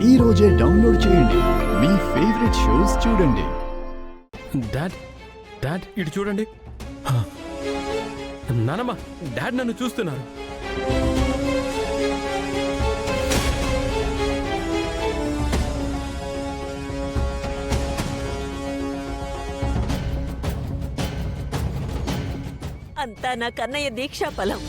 ఈ రోజే డౌన్లోడ్ చేయండి. మీ ఫేవరెట్ షోస్ చూడండి. డాడ్ ఇటు చూడండి. నానమ్మ, డాడ్ నన్ను చూస్తున్నారు. అంతా నా కన్నయ్య దీక్షా ఫలం.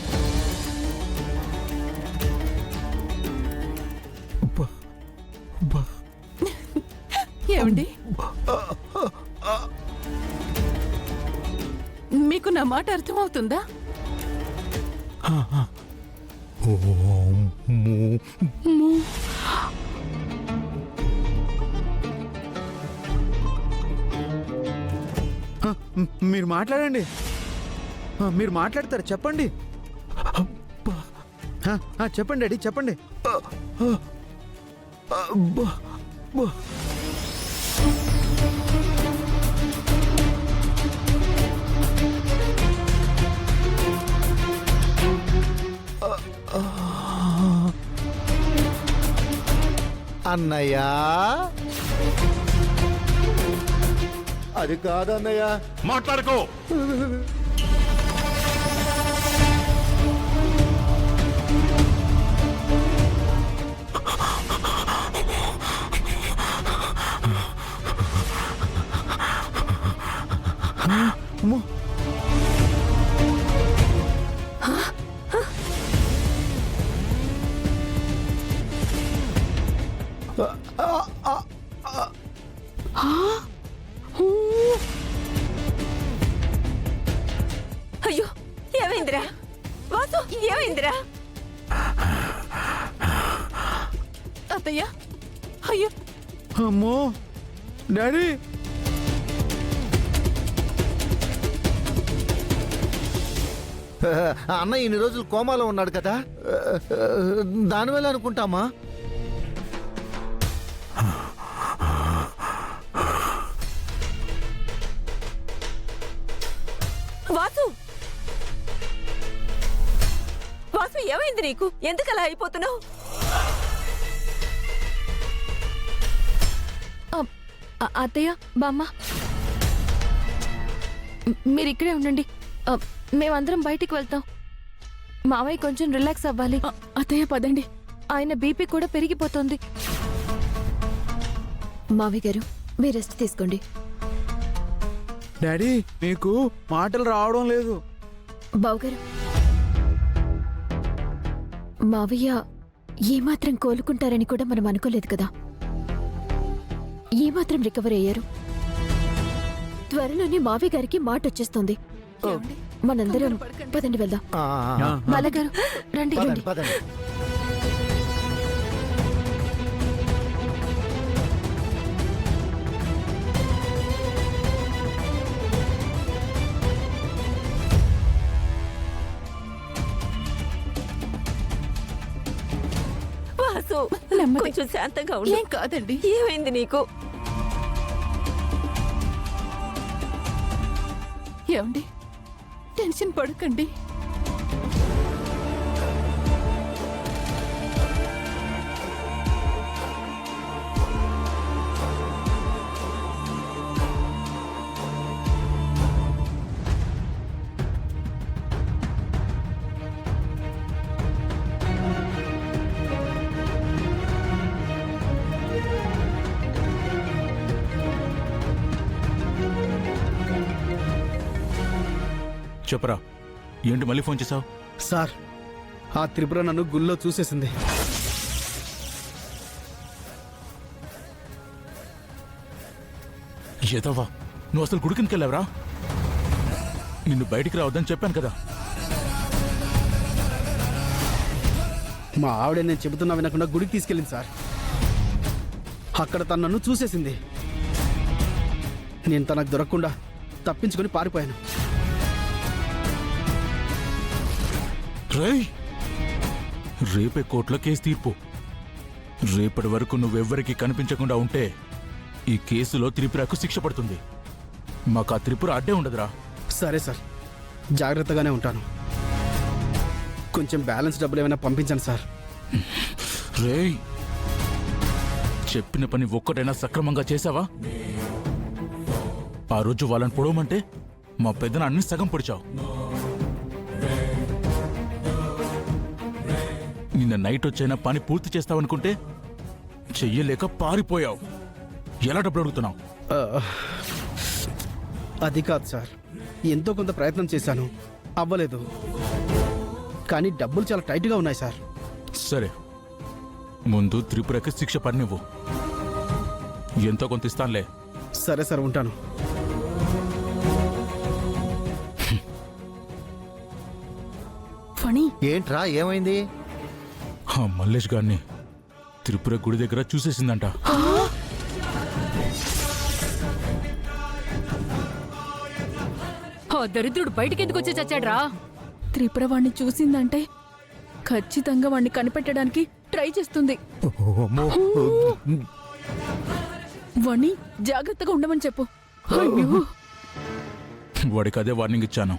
ఏమండి, మీకు నా మాట అర్థమవుతుందా? మీరు మాట్లాడండి. మీరు మాట్లాడతారు, చెప్పండి. చెప్పండి డాడీ, చెప్పండి. అన్నయ్య, అది కాదన్నయ్య. మాట్లాడుకో. అయ్యో, ఏమైందిరా వాసు, ఏమైందిరా? అత్తయ్య, అయ్యో అమ్మో డాడీ. అన్న ఇన్ని రోజులు కోమాలో ఉన్నాడు కదా, దానివల్ల అనుకుంటామా? వాసు, వాసు, ఏమైంది నీకు? ఎందుకలా అయిపోతున్నావు? అత్తయ్య, బామ్మ, మీరిక్కడే ఉండండి. మేమందరం బయటికి వెళ్తాం. మావయ్య కొంచెం రిలాక్స్ అవ్వాలి. అత్తయ్య పదండి. ఆయన బీపీ కూడా పెరిగిపోతుంది. మావయ్య గారు, మీరు రెస్ట్ తీసుకోండి. డాడీ, మీకు మాటలు రావడం లేదు. బావగారు, మావయ్య ఏమాత్రం కోలుకుంటారని కూడా మనం అనుకోలేదు కదా. ఏమాత్రం రికవర్ అయ్యారు. త్వరలోనే మావయ్య గారికి మాట వచ్చేస్తుంది. మనందరం పదండి వెళ్దాం. బాలగారు, రండి. పదండి, పదండి. వాసు, నెమ్మది. కొంచెం శాంతంగా ఉండు. ఏం కాదండి. ఏమైంది నీకు? ఏమండి, టెన్షన్ పడకండి. చెప్పరా, ఏంటి మళ్ళీ ఫోన్ చేసావు? సార్, ఆ త్రిపుర నన్ను గుళ్ళో చూసేసింది. ఏదవ్వా, నువ్వు అసలు గుడికిందుకు వెళ్ళావురా? నిన్ను బయటికి రావద్దని చెప్పాను కదా. మా ఆవిడ నేను చెబుతున్నా వినకుండా గుడికి తీసుకెళ్ళింది సార్. అక్కడ తను నన్ను చూసేసింది. నేను తనకు దొరకకుండా తప్పించుకొని పారిపోయాను. రేయ్, రేపే కోర్టులో కేసు తీర్పు. రేపటి వరకు నువ్వెవ్వరికీ కనిపించకుండా ఉంటే ఈ కేసులో త్రిపురకు శిక్ష పడుతుంది. మాకు ఆ త్రిపుర అడ్డే ఉండదురా. సరే సార్, జాగ్రత్తగానే ఉంటాను. కొంచెం బ్యాలెన్స్ డబ్బులు ఏమైనా పంపించండి సార్. రేయ్, చెప్పిన పని ఒక్కటైనా సక్రమంగా చేశావా? ఆ రోజు వాళ్ళని పొడవమంటే మా పెద్దన అన్ని సగం పొడిచావు. నిన్న నైట్ వచ్చైనా పని పూర్తి చేస్తావనుకుంటే చెయ్యలేక పారిపోయావు. ఎలా డబ్బులు అడుగుతున్నావు? అది కాదు సార్, ఎంతో కొంత ప్రయత్నం చేశాను, అవ్వలేదు. కానీ డబ్బులు చాలా టైట్గా ఉన్నాయి సార్. సరే, ముందు త్రిపురకి శిక్ష పడినివ్వు. ఎంతో కొంత ఇస్తానులే. సరే సార్, ఉంటాను. ఫణి, ఏంట్రా ఏమైంది? ఆ మల్లేష్ గారిని త్రిపుర గుడి దగ్గర చూసేసిందంట. ఆ దరిద్రుడు బయటికి ఎందుకు వచ్చి చచ్చాడ్రా? త్రిపుర వాణ్ణి చూసిందంటే ఖచ్చితంగా వాణ్ణి కనిపెట్టడానికి ట్రై చేస్తుంది. వాణ్ణి జాగ్రత్తగా ఉండమని చెప్పు. అయ్యో, వాడికి అదే వార్నింగ్ ఇచ్చాను.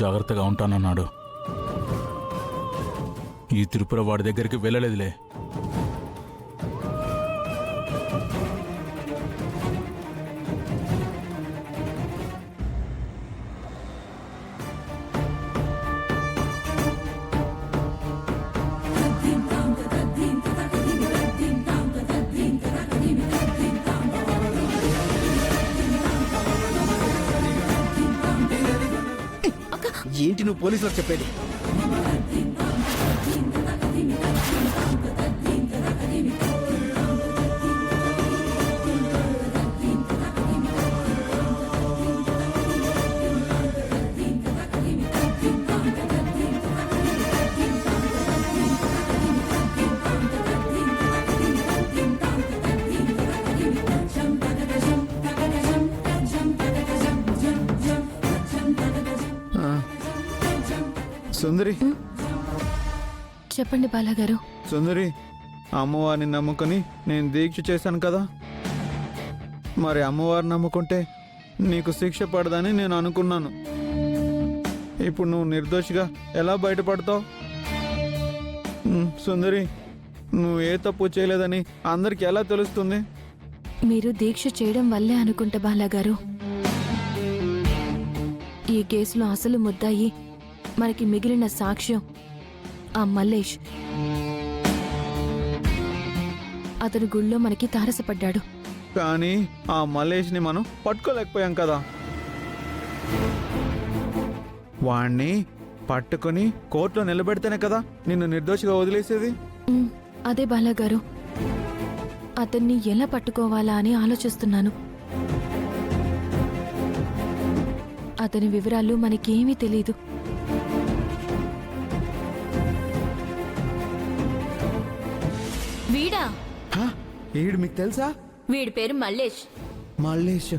జాగ్రత్తగా ఉంటానన్నాడు. ఈ త్రిపుర వాడి దగ్గరికి వెళ్ళలేదులే. ఏంటి నువ్వు పోలీసులకు చెప్పేది? సుందరి, చెప్పండి బాలాగారు. సుందరి, అమ్మవారిని నమ్ముకొని నేను దీక్ష చేశాను కదా, మరి అమ్మవారిని నమ్ముకుంటే నీకు శిక్ష పడదని నేను అనుకున్నాను. ఇప్పుడు నువ్వు నిర్దోషిగా ఎలా బయటపడతావు? సుందరి, నువ్వు ఏ తప్పు చేయలేదని అందరికి ఎలా తెలుస్తుంది? మీరు దీక్ష చేయడం వల్లే అనుకుంటా బాలాగారు. ఈ కేసులో అసలు ముద్దాయి, మనకి మిగిలిన సాక్ష్యం ఆ మల్లేష్. అతను గుళ్ళో మనకి తారసపడ్డాడు. కానీ ఆ మల్లేష్ని మనం పట్టుకోలేకపోయాం కదా. వాణ్ణి పట్టుకొని కోర్టులో నిలబెడితేనే కదా నిన్ను నిర్దోషిగా వదిలేసేది. అదే బాలాగారు, అతన్ని ఎలా పట్టుకోవాలా అని ఆలోచిస్తున్నాను. అతని వివరాలు మనకేమీ తెలీదు. వీడా? ఈడు మీకు తెలుసా? వీడి పేరు మల్లేష్. మల్లేష్.